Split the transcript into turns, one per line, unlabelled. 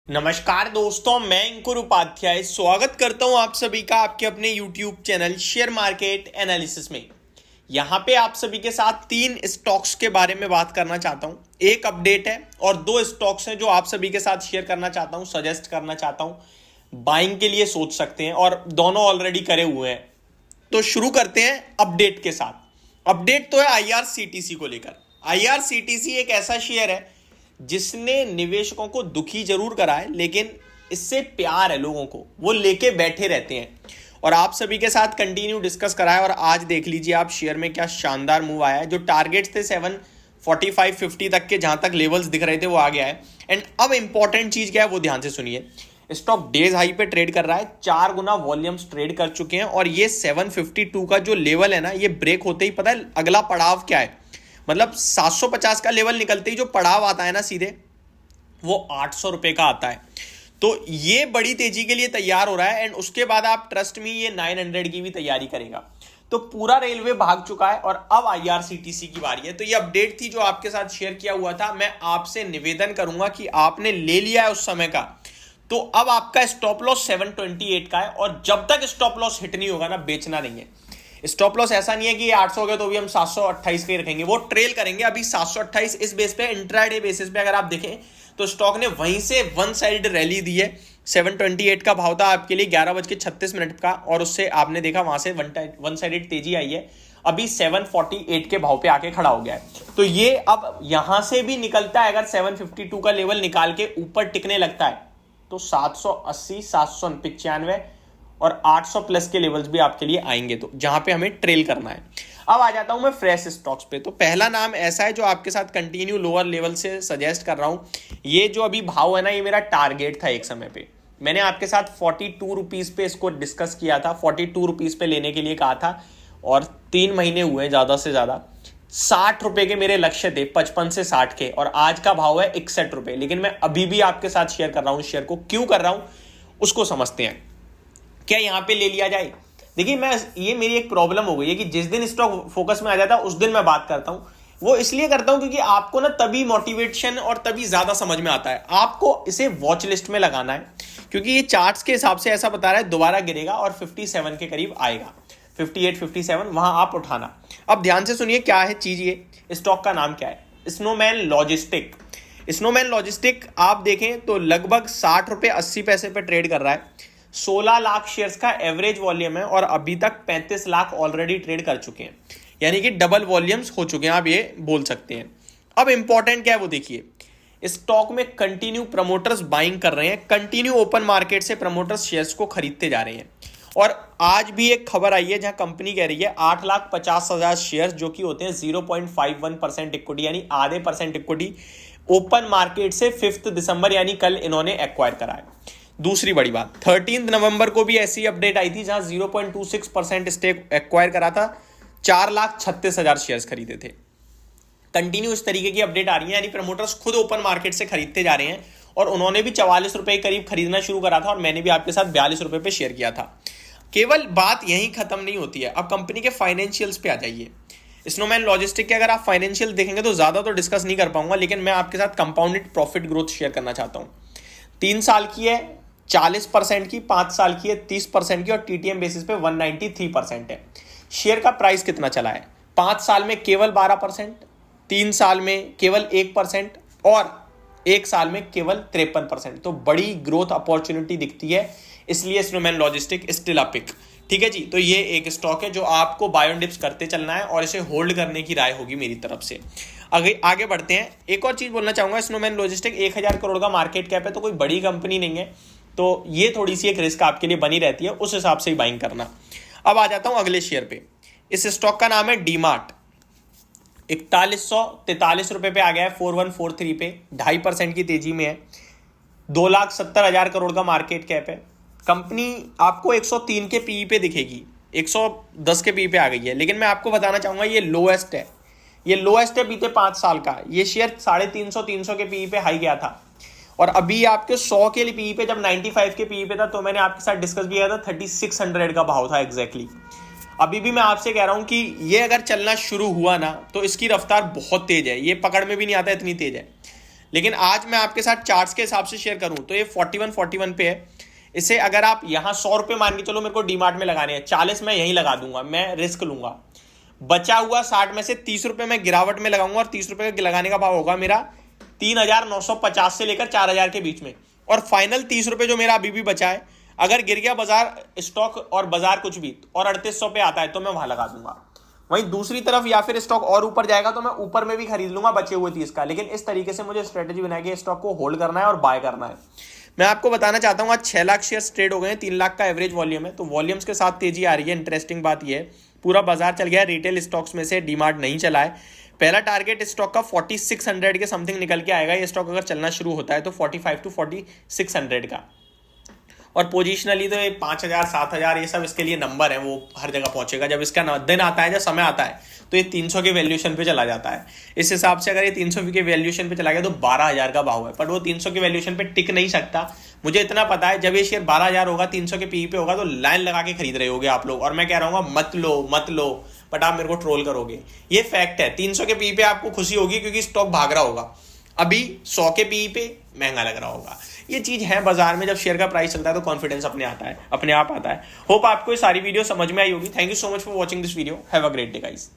नमस्कार दोस्तों, मैं अंकुर उपाध्याय स्वागत करता हूं आप सभी का आपके अपने YouTube channel share market analysis में। यहां पे आप सभी के साथ 3 स्टॉक्स के बारे में बात करना चाहता हूं। एक अपडेट है और 2 स्टॉक्स हैं जो आप सभी के साथ शेयर करना चाहता हूं, सजेस्ट करना चाहता हूं। बाइंग के लिए सोच सकते हैं और दोनों ऑलरेडी करे हुए हैं। तो शुरू करते हैं अपडेट के साथ। अपडेट तो है IRCTC को लेकर। IRCTC एक ऐसा शेयर है जिसने निवेशकों को दुखी जरूर करा है, लेकिन इससे प्यार है लोगों को, वो लेके बैठे रहते हैं और आप सभी के साथ कंटिन्यू डिस्कस करा है। और आज देख लीजिए आप शेयर में क्या शानदार मूव आया है। जो टारगेट्स थे 745-50 तक के, जहां तक लेवल्स दिख रहे थे वो आ गया है। एंड अब इंपॉर्टेंट चीज क्या है वो ध्यान से सुनिए। स्टॉक डेज हाई पे ट्रेड कर रहा है, 4 गुना वॉल्यूम्स ट्रेड कर चुके हैं और ये 752 का जो लेवल है ना, ये ब्रेक होते ही पता है अगला पड़ाव क्या है। मतलब 750 का लेवल निकलते ही जो पड़ाव आता है ना सीधे, वो 800 रुपए का आता है। तो ये बड़ी तेजी के लिए तैयार हो रहा है एंड उसके बाद आप ट्रस्ट में ये 900 की भी तैयारी करेगा। तो पूरा रेलवे भाग चुका है और अब IRCTC की बारी है। तो ये अपडेट थी जो आपके साथ शेयर किया हुआ था। मैं आपसे निवेदन करूंगा कि आपने ले लिया है उस समय का, तो अब आपका स्टॉप लॉस 728 का है और जब तक स्टॉप लॉस हिट नहीं होगा ना, बेचना नहीं है। स्टॉप लॉस ऐसा नहीं है कि 800 हो गया तो भी हम 728 के रखेंगे, वो ट्रेल करेंगे। अभी 728 इस बेस पे, इंट्राडे बेसिस पे अगर आप देखें तो स्टॉक ने वहीं से वन साइड रैली दी है। 728 का भाव था आपके लिए 11:36 का और उससे आपने देखा वहां से वन साइडेड तेजी आई है। अभी 748 के भाव पे आके खड़ा हो गया है। तो ये अब यहां से भी निकलता है, अगर 752 का लेवल निकाल के ऊपर टिकने लगता है तो 780, 795 और 800 प्लस के लेवल्स भी आपके लिए आएंगे, तो जहां पे हमें ट्रेल करना है। अब आ जाता हूं मैं फ्रेश स्टॉक्स पे। तो पहला नाम ऐसा है जो आपके साथ कंटिन्यू लोअर लेवल से सजेस्ट कर रहा हूं। ये जो अभी भाव है ना, ये मेरा टारगेट था एक समय पे। मैंने आपके साथ 42 रुपीज पे इसको डिस्कस किया था, 42 रुपीज पे लेने के लिए कहा था और 3 महीने हुए ज्यादा से ज्यादा। 60 रुपए के मेरे लक्ष्य थे, 55 से 60 के, और आज का भाव है 61 रुपए। लेकिन मैं अभी भी आपके साथ शेयर कर रहा हूं। शेयर को क्यों कर रहा हूं उसको समझते हैं। क्या यहां पे ले लिया जाए? देखिए, ये मेरी एक प्रॉब्लम हो गई है कि जिस दिन स्टॉक फोकस में आ जाता है उस दिन मैं बात करता हूं। वो इसलिए करता हूं क्योंकि आपको ना तभी मोटिवेशन और तभी ज्यादा समझ में आता है। आपको इसे वॉच लिस्ट में लगाना है क्योंकि ये चार्ट्स के हिसाब से ऐसा बता रहा है दोबारा गिरेगा और 57 के करीब आएगा, 58, 57 वहां आप उठाना। अब ध्यान से सुनिए क्या है चीज। ये स्टॉक का नाम क्या है? Snowman logistic. स्नोमैन लॉजिस्टिक आप देखें तो लगभग 60 रुपए 80 पैसे पे ट्रेड कर रहा है। 16 लाख शेयर्स का एवरेज वॉल्यूम है और अभी तक 35 लाख ऑलरेडी ट्रेड कर चुके हैं, यानी कि डबल वॉल्यूम्स हो चुके हैं, आप ये बोल सकते हैं। अब इंपॉर्टेंट क्या है वो देखिए। स्टॉक में कंटिन्यू प्रमोटर्स बाइंग कर रहे हैं, कंटिन्यू ओपन मार्केट से प्रमोटर्स शेयर्स को खरीदते जा रहे हैं। और आज भी एक खबर आई है जहां कंपनी कह रही है 8,50,000 शेयर्स, जो कि होते हैं 0.51% इक्विटी, यानी आधे परसेंट इक्विटी, ओपन मार्केट से 5 दिसंबर यानी कल इन्होंने एक्वायर करा है। दूसरी बड़ी बात, 13 नवंबर को भी ऐसी अपडेट आई थी जहां 0.26% स्टेक एक्वायर करा था, 4,36,000 शेयर्स खरीदे थे। कंटिन्यू इस तरीके की अपडेट आ रही है, यानी प्रमोटर्स खुद ओपन मार्केट से खरीदते जा रहे हैं और उन्होंने भी 44 रुपए करीब खरीदना शुरू करा था और मैंने भी आपके साथ 42 रुपए पे शेयर किया था। केवल बात यहीं खत्म नहीं होती है। अब कंपनी के फाइनेंशियल्स पे आ जाइए। स्नोमैन लॉजिस्टिक के अगर आप फाइनेंशियल देखेंगे तो ज्यादा तो डिस्कस नहीं कर पाऊंगा, लेकिन मैं आपके साथ कंपाउंडेड प्रॉफिट ग्रोथ शेयर करना चाहता हूं। 3 साल की है 40% की, 5 साल की है 30% की और TTM बेसिस पे 193% है। शेयर का प्राइस कितना चला है? 5 साल में केवल 12%, 3 साल में केवल 1% और 1 साल में केवल 53%। तो बड़ी ग्रोथ अपॉर्चुनिटी दिखती है, इसलिए Snowman Logistic still a pick. ठीक है जी। तो ये एक स्टॉक है जो आपको बाय एंड डिप्स करते चलना है और इसे होल्ड करने की राय होगी मेरी तरफ से। आगे बढ़ते हैं। एक और चीज बोलना चाहूंगा, स्नोमैन लॉजिस्टिक 1000 करोड़ का मार्केट कैप है, तो कोई बड़ी कंपनी नहीं है, तो ये थोड़ी सी एक रिस्क आपके लिए बनी रहती है, उस हिसाब से ही बाइंग करना। अब आ जाता हूं अगले शेयर पे। इस स्टॉक का नाम है डीमार्ट। 4143 रुपए पे आ गया है, 4143 पे, 2.5% की तेजी में है। 2,70,000 करोड़ का मार्केट कैप है। कंपनी आपको 103 के पीई पे दिखेगी, 110 के पीई पे आ गई है, लेकिन मैं आपको बताना चाहूंगा ये लोएस्ट है। ये लोएस्ट है बीते 5 साल का। ये शेयर 350 के पीई पे हाई गया था और अभी आपके 100 के लिए पीई पे, जब 95 के पीई पे था तो मैंने आपके साथ डिस्कस भी किया था, 3600 का भाव था एग्जैक्टली। अभी भी मैं आपसे कह रहा हूं कि ये अगर चलना शुरू हुआ ना तो इसकी रफ्तार बहुत तेज है, ये पकड़ में भी नहीं आता, इतनी तेज है। लेकिन आज मैं आपके साथ चार्ट्स के हिसाब से शेयर करूं तो ये 41 पे है। इसे अगर आप यहां 100 रुपए मान के चलो मेरे को डीमार्ट में लगाने हैं, 40 मैं यहीं लगा दूंगा, मैं रिस्क लूंगा। बचा हुआ 60 में से 30 रुपए मैं गिरावट में लगाऊंगा और 30 रुपए का लगाने का भाव होगा मेरा 3,950 से लेकर 4,000 के बीच में। और फाइनल 30 रुपए जो मेरा अभी भी बचा है, अगर गिर गया बाजार स्टॉक और बाजार कुछ भी और 3800 पे आता है तो मैं वहां लगा दूंगा। वहीं दूसरी तरफ या फिर स्टॉक और ऊपर जाएगा तो मैं ऊपर में भी खरीद लूंगा बचे हुए 30 का। लेकिन इस तरीके से मुझे स्ट्रेटेजी बना के स्टॉक को होल्ड करना है और बाय करना है। मैं आपको बताना चाहता हूं आज 6 लाख शेयर्स ट्रेड हो गए हैं, 3 लाख का एवरेज वॉल्यूम है, तो वॉल्यूम्स के साथ तेजी आ रही है। इंटरेस्टिंग बात यह है पूरा बाजार चल गया है, रिटेल स्टॉक्स में से डीमार्ट नहीं चला है। पहला टारगेट स्टॉक का 4600 के समथिंग निकल के आएगा। ये स्टॉक अगर चलना शुरू होता है तो 45 to 4600 का। और पोजिशनली तो ये 5000 7000 ये सब इसके लिए नंबर है, वो हर जगह पहुंचेगा। जब इसका दिन आता है, जब समय आता है तो ये 300 के वैल्यूएशन पे चला जाता है। इस हिसाब से अगर ये 300 के वैल्यूएशन पे चला गया तो 12000 का भाव है, पर वो 300 के वैल्यूएशन पे टिक नहीं सकता। मुझे इतना पता है जब ये शेयर 12000 होगा, 300 के पीई पे होगा तो लाइन लगा के खरीद रहे होगे आप लोग। और मैं कह रहा हूँ मत लो, बट आप मेरे को ट्रोल करोगे। ये फैक्ट है, 300 के पीई पे आपको खुशी होगी क्योंकि स्टॉक भाग रहा होगा। अभी 100 के पीई पे महंगा लग रहा होगा। ये चीज है बाजार में, जब शेयर का प्राइस चलता है तो कॉन्फिडेंस अपने आप आता है। होप आपको ये सारी वीडियो समझ में आई होगी। Thank you so much for watching this video. Have a great day guys.